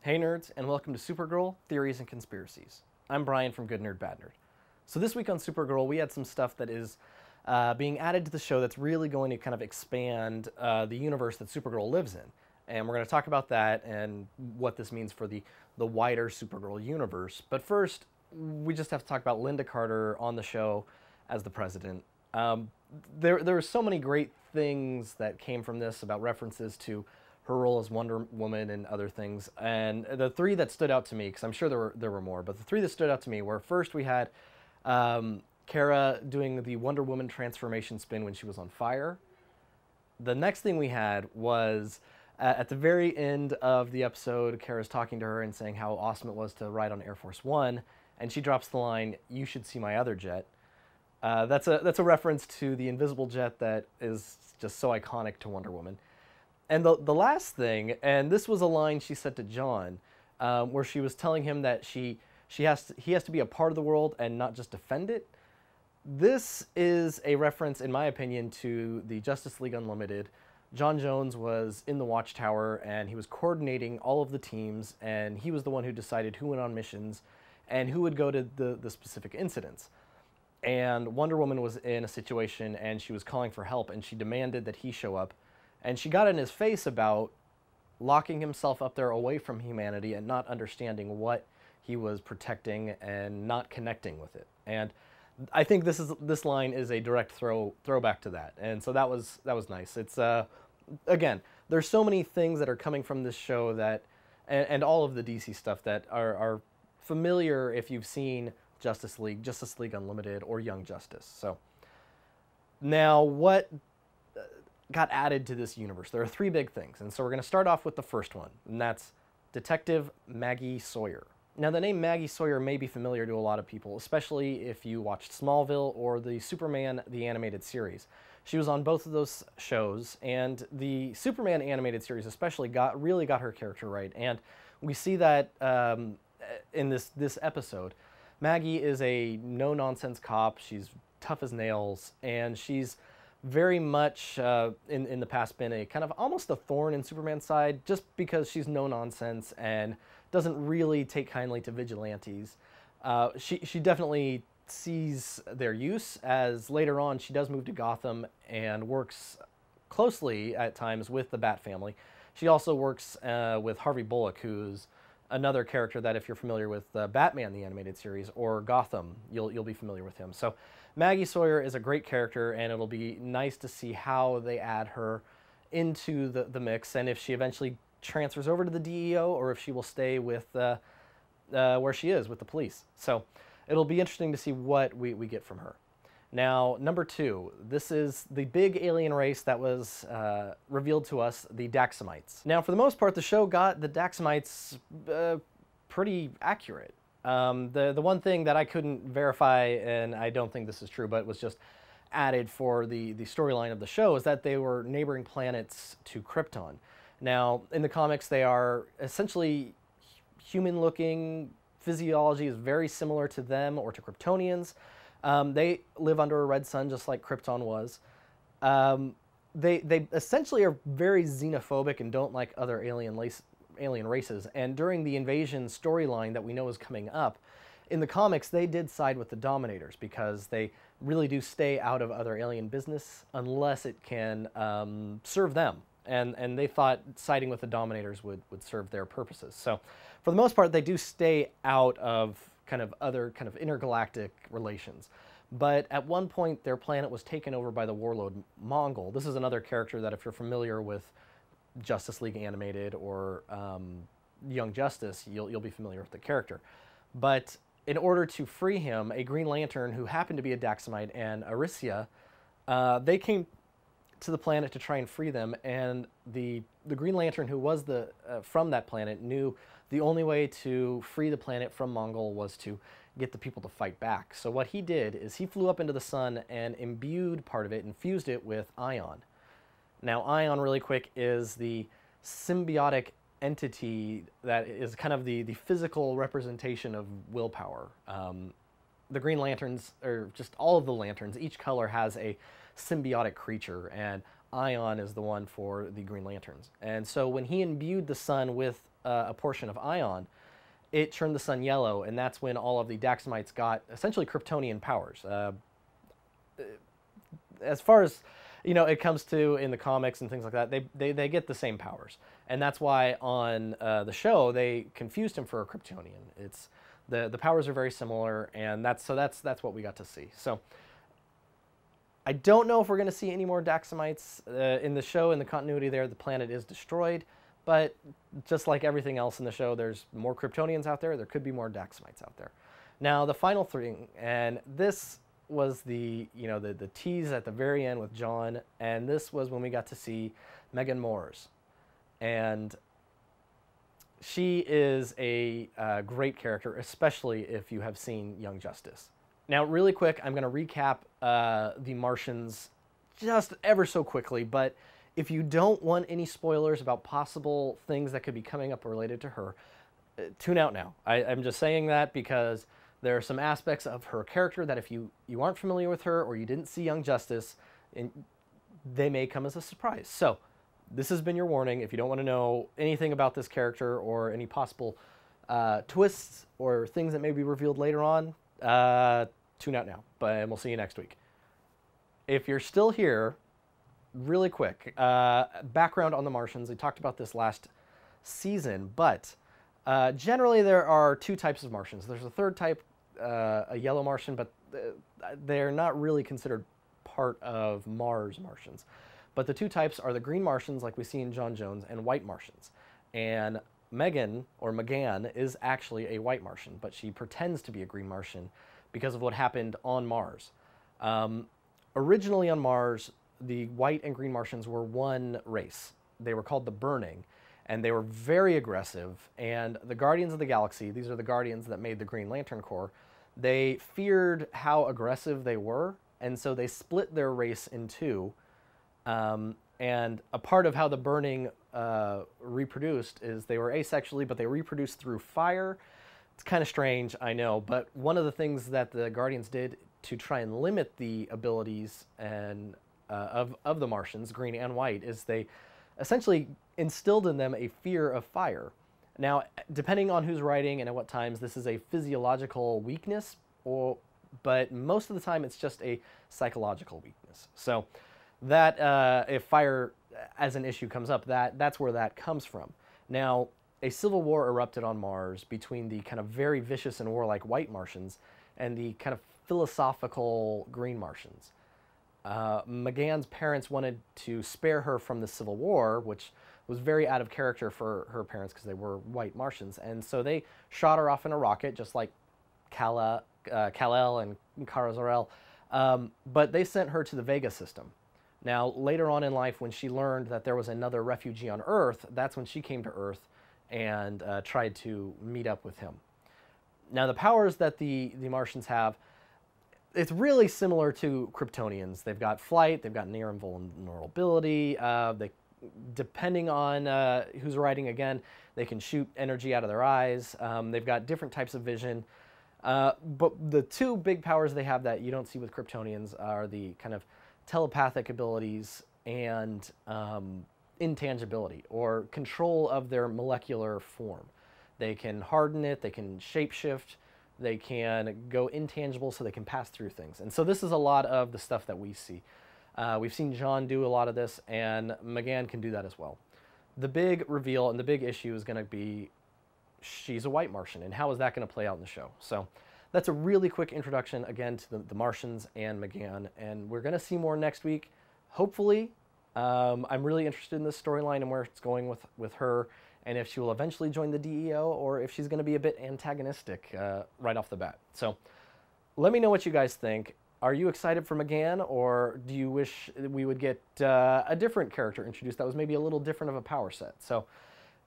Hey nerds, and welcome to Supergirl, Theories and Conspiracies. I'm Brian from Good Nerd Bad Nerd. So this week on Supergirl, we had some stuff that is being added to the show that's really going to kind of expand the universe that Supergirl lives in. And we're going to talk about that and what this means for the wider Supergirl universe. But first, we just have to talk about Linda Carter on the show as the president. There are so many great things that came from this about references to her role as Wonder Woman and other things. And the three that stood out to me, because I'm sure there were more, but the three that stood out to me were, first we had Kara doing the Wonder Woman transformation spin when she was on fire. The next thing we had was at the very end of the episode, Kara's talking to her and saying how awesome it was to ride on Air Force One, and she drops the line, "You should see my other jet." That's a reference to the invisible jet that is just so iconic to Wonder Woman. And the last thing, and this was a line she said to John, where she was telling him that he has to be a part of the world and not just defend it. This is a reference, in my opinion, to the Justice League Unlimited. John Jones was in the Watchtower, and he was coordinating all of the teams, and he was the one who decided who went on missions and who would go to the specific incidents. And Wonder Woman was in a situation, and she was calling for help, and she demanded that he show up. And she got in his face about locking himself up there away from humanity and not understanding what he was protecting and not connecting with it. And I think this line is a direct throwback to that. And so that was nice. It's again, there's so many things that are coming from this show that and all of the DC stuff that are familiar if you've seen Justice League Unlimited, or Young Justice. So now what got added to this universe? There are three big things, and so we're going to start off with the first one, and that's Detective Maggie Sawyer. Now, the name Maggie Sawyer may be familiar to a lot of people, especially if you watched Smallville or the Superman the Animated Series. She was on both of those shows, and the Superman animated series especially really got her character right, and we see that in this episode. Maggie is a no-nonsense cop. She's tough as nails, and she's very much in the past been a kind of almost a thorn in Superman's side, just because she's no nonsense and doesn't really take kindly to vigilantes. She definitely sees their use, as later on she does move to Gotham and works closely at times with the Bat family. She also works with Harvey Bullock, who's another character that, if you're familiar with Batman the Animated Series or Gotham, you'll be familiar with him. So Maggie Sawyer is a great character, and it'll be nice to see how they add her into the mix, and if she eventually transfers over to the DEO or if she will stay with where she is with the police. So it'll be interesting to see what we get from her. Now, number two, this is the big alien race that was revealed to us, the Daxa Mites. Now, for the most part, the show got the Daxa Mites pretty accurate. The one thing that I couldn't verify, and I don't think this is true, but was just added for the storyline of the show, is that they were neighboring planets to Krypton. Now, in the comics, they are essentially human-looking. Physiology is very similar to them or to Kryptonians. They live under a red sun, just like Krypton was. They essentially are very xenophobic and don't like other alien races. And during the invasion storyline that we know is coming up, in the comics, they did side with the Dominators because they really do stay out of other alien business unless it can serve them. And they thought siding with the Dominators would serve their purposes. So for the most part, they do stay out of other intergalactic relations. But at one point, their planet was taken over by the warlord Mongol. This is another character that, if you're familiar with Justice League Animated or Young Justice, you'll be familiar with the character. But in order to free him, a Green Lantern who happened to be a Daxamite and Aricia, they came to the planet to try and free them, and the Green Lantern who was from that planet knew the only way to free the planet from Mongol was to get the people to fight back. So what he did is he flew up into the sun and imbued part of it, infused it with Ion. Now, Ion, really quick, is the symbiotic entity that is kind of the physical representation of willpower. The Green Lanterns, or just all of the lanterns, each color has a symbiotic creature, and Ion is the one for the Green Lanterns. And so when he imbued the sun with a portion of Ion, it turned the sun yellow, and that's when all of the Daxa Mites got essentially Kryptonian powers. As far as it comes to in the comics and things like that, they get the same powers, and that's why on the show they confused him for a Kryptonian. It's the powers are very similar, and that's what we got to see. So I don't know if we're going to see any more Daxa Mites in the show. In the continuity there, the planet is destroyed, but just like everything else in the show, there's more Kryptonians out there. There could be more Daxa Mites out there. Now the final thing, and this was the tease at the very end with John, and this was when we got to see Megan Moores, and she is a great character, especially if you have seen Young Justice. Now, really quick, I'm going to recap the Martians just ever so quickly, but if you don't want any spoilers about possible things that could be coming up related to her, tune out now. I'm just saying that because there are some aspects of her character that if you aren't familiar with her or you didn't see Young Justice, they may come as a surprise. So this has been your warning. If you don't want to know anything about this character or any possible twists or things that may be revealed later on, tune out now, and we'll see you next week. If you're still here, really quick, background on the Martians. We talked about this last season, but generally there are two types of Martians. There's a third type, a yellow Martian, but they're not really considered part of Mars Martians. But the two types are the green Martians, like we see in John Jones, and white Martians. And Megan, or M'gann, is actually a white Martian, but she pretends to be a green Martian because of what happened on Mars. Originally on Mars, the white and green Martians were one race. They were called the Burning, and they were very aggressive. And the Guardians of the Galaxy, these are the Guardians that made the Green Lantern Corps, they feared how aggressive they were, and so they split their race in two. And a part of how the Burning reproduced is they were asexually, but they reproduced through fire. It's kind of strange, I know, but one of the things that the Guardians did to try and limit the abilities and of the Martians, green and white, is they essentially instilled in them a fear of fire. Now, depending on who's writing and at what times, this is a physiological weakness, but most of the time it's just a psychological weakness. So that if fire as an issue comes up, that's where that comes from. Now, a civil war erupted on Mars between the kind of very vicious and warlike white Martians and the kind of philosophical green Martians. M'gann's parents wanted to spare her from the civil war, which was very out of character for her parents because they were white Martians, and so they shot her off in a rocket, just like Kal-El and Kara-Zor-El, but they sent her to the Vega system. Now, later on in life, when she learned that there was another refugee on Earth, that's when she came to Earth and tried to meet up with him. Now, the powers that the Martians have, it's really similar to Kryptonians. They've got flight, they've got near invulnerability, depending on who's writing again, they can shoot energy out of their eyes, they've got different types of vision. But the two big powers they have that you don't see with Kryptonians are the kind of telepathic abilities and intangibility, or control of their molecular form. They can harden it, they can shapeshift, they can go intangible so they can pass through things. And so this is a lot of the stuff that we see. We've seen John do a lot of this, and M'gann can do that as well. The big reveal and the big issue is going to be she's a white Martian, and how is that going to play out in the show? So that's a really quick introduction, again, to the Martians and M'gann, and we're going to see more next week, hopefully. I'm really interested in this storyline and where it's going with her, and if she will eventually join the DEO, or if she's going to be a bit antagonistic right off the bat. So let me know what you guys think. Are you excited for M'gann, or do you wish we would get a different character introduced that was maybe a little different of a power set? So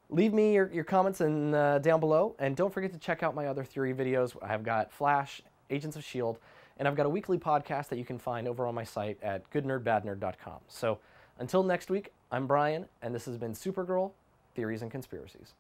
leave me your comments down below, and don't forget to check out my other theory videos. I've got Flash, Agents of S.H.I.E.L.D., and I've got a weekly podcast that you can find over on my site at goodnerdbadnerd.com. So until next week, I'm Brian, and this has been Supergirl, Theories and Conspiracies.